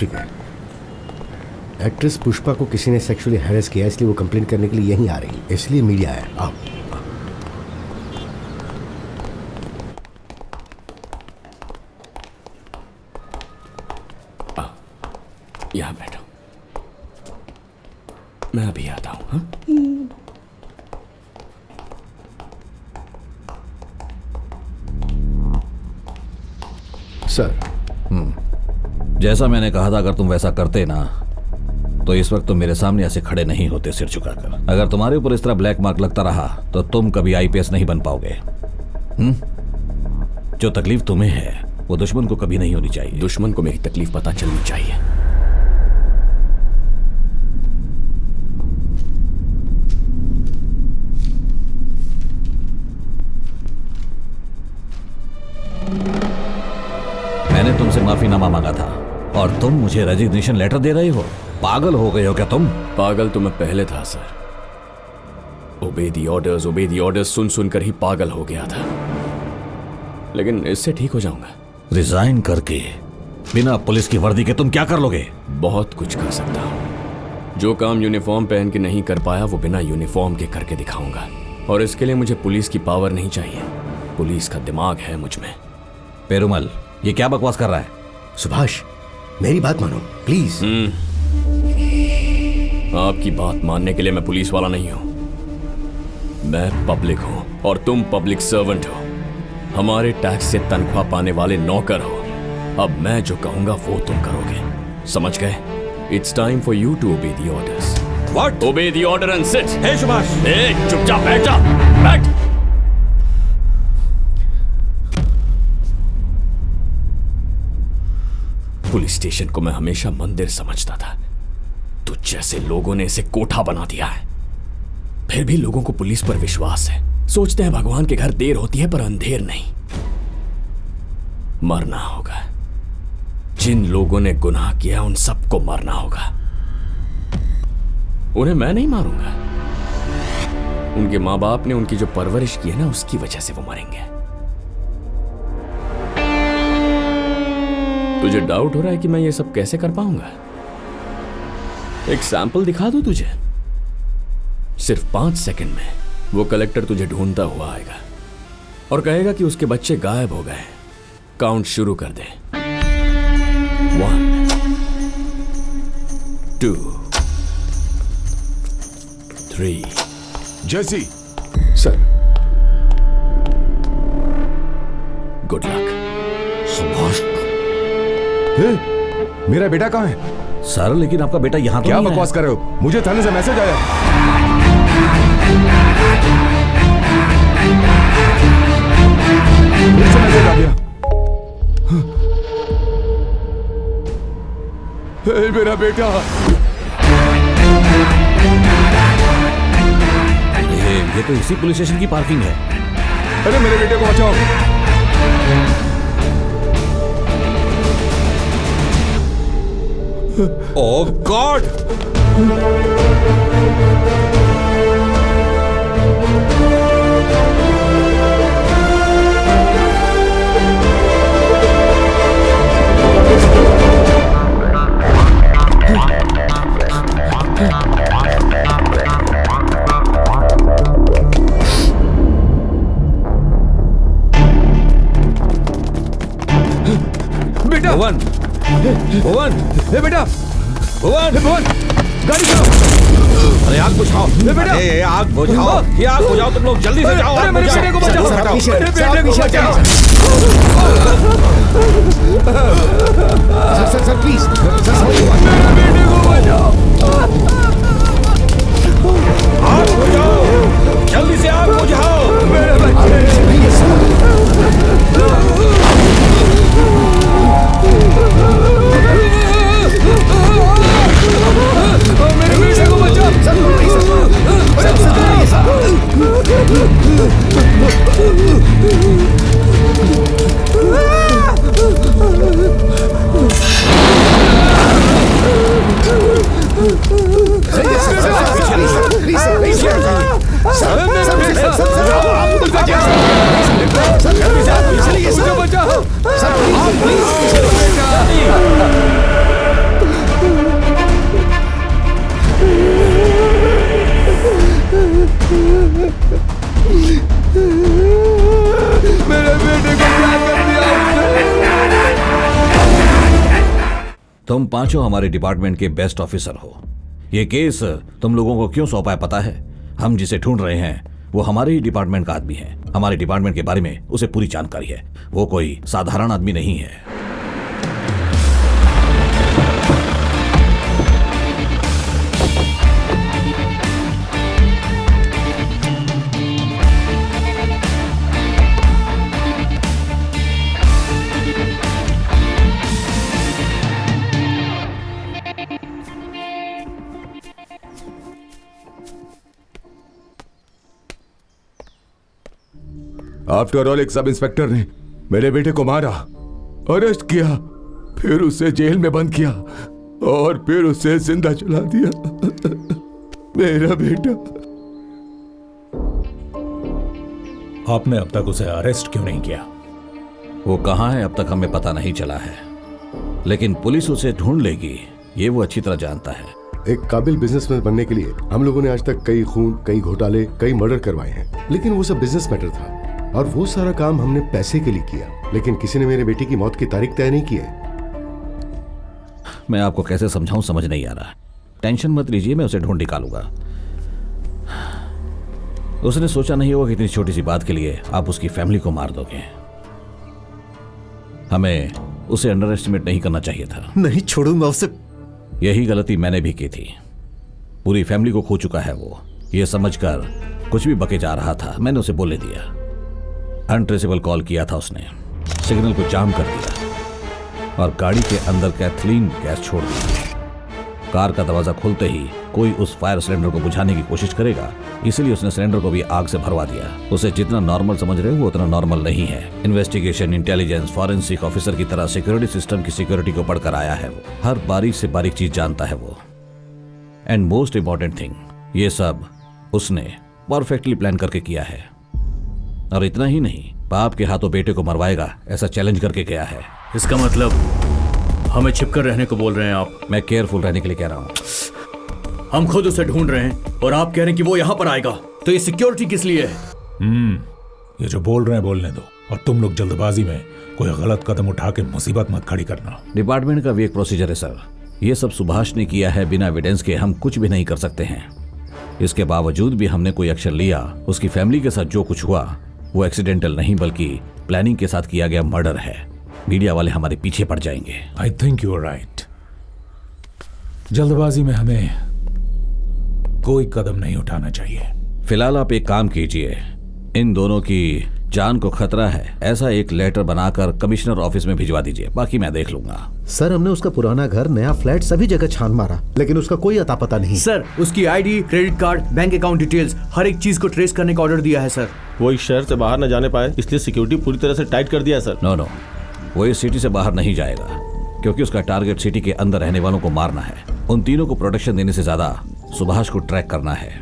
ठीक है। एक्ट्रेस पुष्पा को किसी ने सेक्सुअली हैरेस किया, इसलिए वो कंप्लेन करने के लिए यहीं आ रही है, इसलिए मीडिया आया। आओ। यहाँ बैठो, मैं अभी आता हूँ। हाँ? सर। जैसा मैंने कहा था, अगर तुम वैसा करते ना तो इस वक्त तुम मेरे सामने ऐसे खड़े नहीं होते सिर झुकाकर। अगर तुम्हारे ऊपर इस तरह ब्लैक मार्क लगता रहा तो तुम कभी आईपीएस नहीं बन पाओगे। जो तकलीफ तुम्हें है वो दुश्मन को कभी नहीं होनी चाहिए। दुश्मन को मेरी तकलीफ पता चलनी चाहिए। मैंने तुमसे माफीनामा मांगा था और तुम मुझे रेजिग्नेशन लेटर दे रहे हो। पागल हो गए हो क्या तुम? पागल तो मैं पहले था सर। ओबे दी ऑर्डर्स सुन सुनकर ही पागल हो गया था, लेकिन इससे ठीक हो जाऊंगा। रिजाइन करके बिना पुलिस की वर्दी के तुम क्या कर लोगे? बहुत कुछ कर सकता हूं। जो काम यूनिफॉर्म पहन के नहीं कर पाया वो बिना यूनिफॉर्म के करके दिखाऊंगा। और इसके लिए मुझे पुलिस की पावर नहीं चाहिए, पुलिस का दिमाग है मुझ में। पेरुमल, ये क्या बकवास कर रहा है? सुभाष, मेरी बात मानो प्लीज। आपकी बात मानने के लिए मैं पुलिस वाला नहीं हूं। मैं पब्लिक हूं और तुम पब्लिक सर्वेंट हो। हमारे टैक्स से तनख्वाह पाने वाले नौकर हो। अब मैं जो कहूंगा वो तुम करोगे, समझ गए? It's time for you to obey the orders. What? Obey the order and sit. Hey Subhash, चुपचाप बैठ जा। बैठ। पुलिस स्टेशन को मैं हमेशा मंदिर समझता था। तुझ जैसे लोगों ने इसे कोठा बना दिया है। फिर भी लोगों को पुलिस पर विश्वास है। सोचते हैं भगवान के घर देर होती है पर अंधेर नहीं। मरना होगा। जिन लोगों ने गुनाह किया उन सबको मरना होगा। उन्हें मैं नहीं मारूंगा। उनके मां बाप ने उनकी जो परवरिश की है ना, उसकी वजह से वो मरेंगे। तुझे डाउट हो रहा है कि मैं ये सब कैसे कर पाऊंगा? एक सैंपल दिखा दूं तुझे? सिर्फ 5 सेकंड में वो कलेक्टर तुझे ढूंढता हुआ आएगा और कहेगा कि उसके बच्चे गायब हो गए। काउंट शुरू कर दे। 1 2 3। जैसी सर। Good luck. सुभाष, मेरा बेटा कहाँ है? सर लेकिन आपका बेटा यहाँ तो क्या नहीं है। बकवास कर रहे हो? मुझे थाने से मैसेज आया। फिर से मैसेज आ गया। हे मेरा बेटा। ये तो इसी पुलिस स्टेशन की पार्किंग है। अरे मेरे बेटे को बचाओ। ओह गॉड! बेटा भुवन, भुवन, हे बेटा, भुवन, भुवन, गाड़ी चलाओ। अरे आग बुझाओ। बेटा, अरे आग बुझाओ, ये आग बुझाओ तुम लोग, जल्दी से जाओ। अरे आग मेरे बुझाओ। बेटे को बचाओ। सर, मेरे बेटे को बचाओ। Sir please. मेरे बेटे को बचाओ। आग बुझाओ, जल्दी से आग बुझाओ। मेरे बच्चे। मेरे बेटे को बचाओ। तुम पांचों हमारे डिपार्टमेंट के बेस्ट ऑफिसर हो। ये केस तुम लोगों को क्यों सौंपा है पता है? हम जिसे ढूंढ रहे हैं वो हमारे ही डिपार्टमेंट का आदमी है। हमारे डिपार्टमेंट के बारे में उसे पूरी जानकारी है। वो कोई साधारण आदमी नहीं है। आफ्टर ऑल एक सब इंस्पेक्टर ने मेरे बेटे को मारा, अरेस्ट किया, फिर उसे जेल में बंद किया और फिर उसे जिंदा जला दिया। मेरा बेटा। आपने अब तक उसे अरेस्ट क्यों नहीं किया? वो कहाँ है अब तक हमें पता नहीं चला है, लेकिन पुलिस उसे ढूंढ लेगी ये वो अच्छी तरह जानता है। एक काबिल बिजनेसमैन बनने के लिए हम लोगों ने आज तक कई खून, कई घोटाले, कई मर्डर करवाए हैं, लेकिन वो सब बिजनेस मैटर था और वो सारा काम हमने पैसे के लिए किया। लेकिन किसी ने मेरे बेटे की मौत की तारीख तय नहीं की है। मैं आपको कैसे समझाऊं समझ नहीं आ रहा। टेंशन मत लीजिए, मैं उसे ढूंढ निकालूंगा। उसने सोचा नहीं होगा कि इतनी छोटी सी बात के लिए आप उसकी फैमिली को मार दोगे। हमें उसे अंडर एस्टिमेट नहीं करना चाहिए था। नहीं छोड़ूंगा उसे। यही गलती मैंने भी की थी। पूरी फैमिली को खो चुका है वो, ये समझकर कुछ भी बके जा रहा था। मैंने उसे बोलने दिया। अनट्रेसेबल कॉल किया था उसने, सिग्नल को जाम कर दिया और गाड़ी के अंदर कैथलीन गैस छोड़ दी। कार का दरवाजा खुलते ही कोई उस फायर सिलेंडर को बुझाने की कोशिश करेगा, इसलिए उसने सिलेंडर को भी आग से भरवा दिया। उसे जितना नॉर्मल समझ रहे हो वो उतना नॉर्मल नहीं है। इन्वेस्टिगेशन, इंटेलिजेंस, फॉरेंसिक ऑफिसर की तरह सिक्योरिटी सिस्टम की सिक्योरिटी को पढ़कर आया है वो। हर बारीक से बारीक चीज जानता है वो। एंड मोस्ट इंपॉर्टेंट थिंग, ये सब उसने परफेक्टली प्लान करके किया है। और इतना ही नहीं, बाप के हाथों बेटे को मरवाएगा ऐसा चैलेंज करके गया है। इसका मतलब हमें छिपकर रहने को बोल रहे हैं आप? मैं केयरफुल रहने के लिए कह रहा हूं। हम खुद उसे ढूंढ रहे हैं और आप कह रहे हैं कि वो यहां पर आएगा, तो ये सिक्योरिटी किस लिए है? ये जो बोल रहे हैं बोलने दो, और तुम लोग जल्दबाजी में कोई गलत कदम उठा के मुसीबत मत खड़ी करना। डिपार्टमेंट का भी एक प्रोसीजर है सर। ये सब सुभाष ने किया है, बिना एविडेंस के हम कुछ भी नहीं कर सकते हैं। इसके बावजूद भी हमने कोई एक्शन लिया। उसकी फैमिली के साथ जो कुछ हुआ वो एक्सीडेंटल नहीं बल्कि प्लानिंग के साथ किया गया मर्डर है। मीडिया वाले हमारे पीछे पड़ जाएंगे। I think you are right. जल्दबाजी में हमें कोई कदम नहीं उठाना चाहिए। फिलहाल आप एक काम कीजिए, इन दोनों की जान को खतरा है ऐसा एक लेटर बनाकर कमिश्नर ऑफिस में भिजवा दीजिए, बाकी मैं देख लूंगा। सर हमने उसका पुराना घर, नया फ्लैट सभी जगह छान मारा, लेकिन उसका कोई अता पता नहीं। सर उसकी ID, credit card, bank account details, हर एक चीज को ट्रेस करने का ऑर्डर दिया है सर। वो इस शहर से बाहर न जाने पाए, इसलिए सिक्योरिटी पूरी तरह से टाइट कर दिया है सर। नो, वो इस सिटी से बाहर नहीं जाएगा क्योंकि उसका टारगेट सिटी के अंदर रहने वालों को मारना है। उन तीनों को प्रोटेक्शन देने से ज्यादा सुभाष को ट्रैक करना है।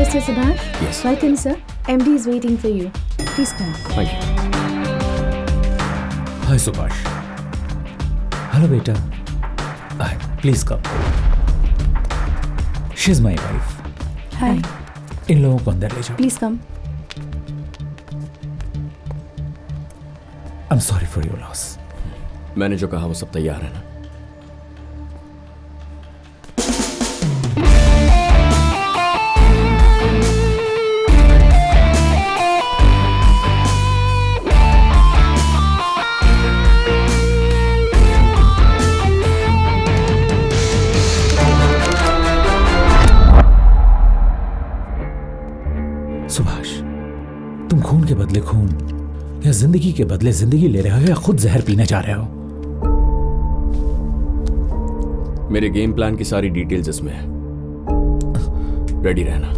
Mr. Subhash? Yes. Welcome, sir. MD is waiting for you. Please come. Thank you. Hi Subhash. Hello बेटा। Please come. She is my wife. Hi. इन लोगों को अंदर ले जाओ। Please come. I am sorry for your loss. मैंने जो कहा वो सब तैयार है ना? सुभाष, तुम खून के बदले खून या जिंदगी के बदले जिंदगी ले रहे हो या खुद जहर पीने जा रहे हो? मेरे गेम प्लान की सारी डिटेल्स इसमें है। रेडी रहना।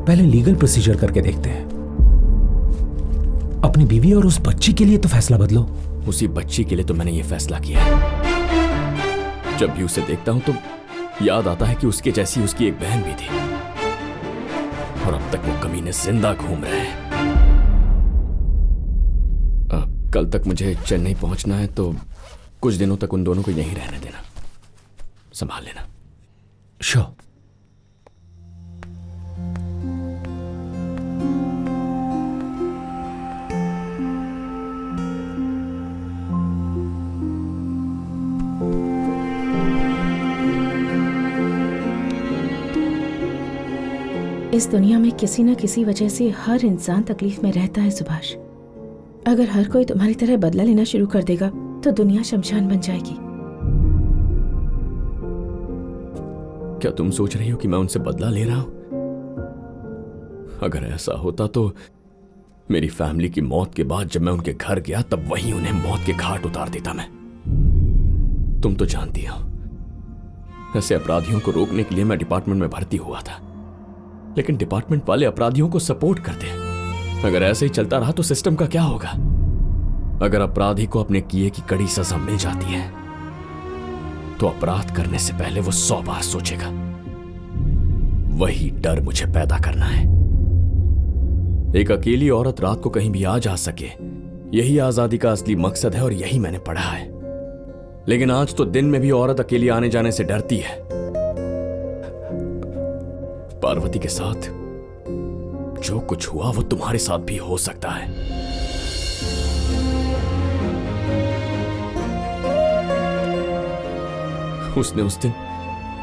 पहले लीगल प्रोसीजर करके देखते हैं। अपनी बीवी और उस बच्ची के लिए तो फैसला बदलो। उसी बच्ची के लिए तो मैंने ये फैसला किया है। जब भी उसे देखता हूं तो याद आता है कि उसके जैसी उसकी एक बहन भी थी और अब तक वो कमीने जिंदा घूम रहे हैं। कल तक मुझे चेन्नई पहुंचना है, तो कुछ दिनों तक उन दोनों को यहीं रहने देना। संभाल लेना। श्योर। इस दुनिया में किसी न किसी वजह से हर इंसान तकलीफ में रहता है सुभाष। अगर हर कोई तुम्हारी तरह बदला लेना शुरू कर देगा तो दुनिया शमशान बन जाएगी। क्या तुम सोच रही हो कि मैं उनसे बदला ले रहा हूं? अगर ऐसा होता तो मेरी फैमिली की मौत के बाद जब मैं उनके घर गया तब वहीं उन्हें मौत के घाट उतार देता मैं। तुम तो जानती हो, ऐसे अपराधियों को रोकने के लिए मैं डिपार्टमेंट में भर्ती हुआ था, लेकिन डिपार्टमेंट वाले अपराधियों को सपोर्ट करते हैं। अगर ऐसे ही चलता रहा तो सिस्टम का क्या होगा? अगर अपराधी को अपने किए की कड़ी सजा मिल जाती है तो अपराध करने से पहले वो 100 बार सोचेगा। वही डर मुझे पैदा करना है। एक अकेली औरत रात को कहीं भी आ जा सके, यही आजादी का असली मकसद है और यही मैंने पढ़ा है। लेकिन आज तो दिन में भी औरत अकेली आने जाने से डरती है। पार्वती के साथ जो कुछ हुआ वो तुम्हारे साथ भी हो सकता है। उसने उस दिन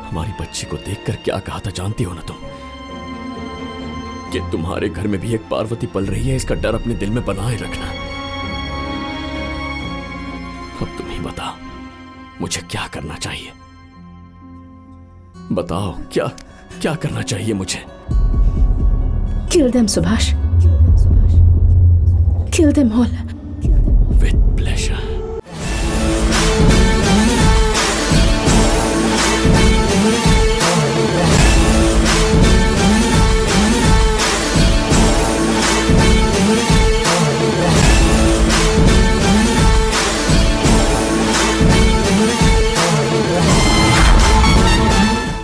हमारी बच्ची को देखकर क्या कहा था जानती हो ना तुम? कि तुम्हारे घर में भी एक पार्वती पल रही है, इसका डर अपने दिल में बनाए रखना। अब तुम ही बताओ मुझे क्या करना चाहिए? बताओ क्या करना चाहिए मुझे? Kill them, Subhash. Kill them all. With pleasure.